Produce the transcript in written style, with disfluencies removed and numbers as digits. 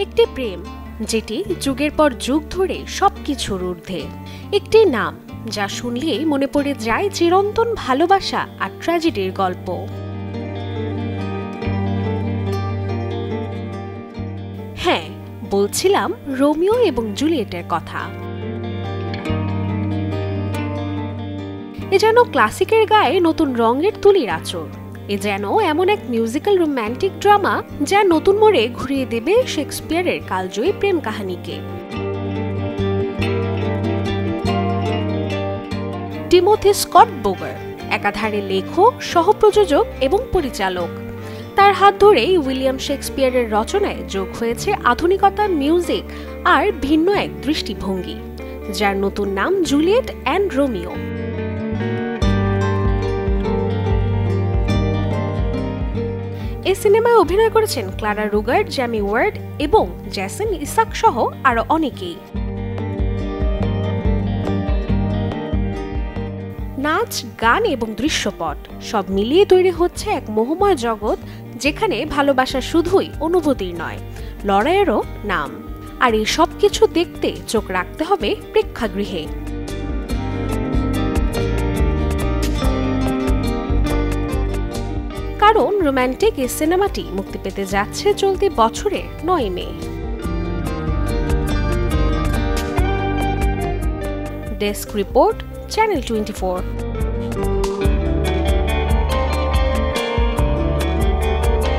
একটি প্রেম যেটি যুগের পর যুগ ধরে সবকিছুর ঊর্ধ্বে, একটি নাম যা শুনলেই মনে পড়ে যায় চিরন্তন ভালোবাসা আর ট্র্যাজেডির গল্প। হ্যাঁ, বলছিলাম রোমিও এবং জুলিয়েটের কথা। এ যেন ক্লাসিকের গায়ে নতুন রঙের তুলির আঁচড়। এ যেন এমন এক মিউজিক্যাল রোম্যান্টিক ড্রামা যা নতুন মোড়ে ঘুরিয়ে দেবে শেক্সপিয়ারের কালজয়ী প্রেম কাহিনীকে। টিমোথি স্কট বোগার একাধারে লেখক, সহপ্রযোজক এবং পরিচালক। তার হাত ধরেই উইলিয়াম শেক্সপিয়ারের রচনায় যোগ হয়েছে আধুনিকতা, মিউজিক আর ভিন্ন এক দৃষ্টিভঙ্গি, যার নতুন নাম জুলিয়েট অ্যান্ড রোমিও। এই সিনেমায় অভিনয় করেছেন ক্লারা রুগার, জ্যামি ওয়ার্ড এবং জ্যাসন ইসাক সহ আরো অনেকেই। নাচ, গান এবং দৃশ্যপট সব মিলিয়ে তৈরি হচ্ছে এক মোহময় জগৎ, যেখানে ভালোবাসা শুধুই অনুভূতির নয়, লড়াইয়েরও নাম। আর এই সব কিছু দেখতে চোখ রাখতে হবে প্রেক্ষাগৃহে। কারণ রোম্যান্টিক এই সিনেমাটি মুক্তি পেতে যাচ্ছে চলতি বছরের 9 মে। Desk report, channel 24।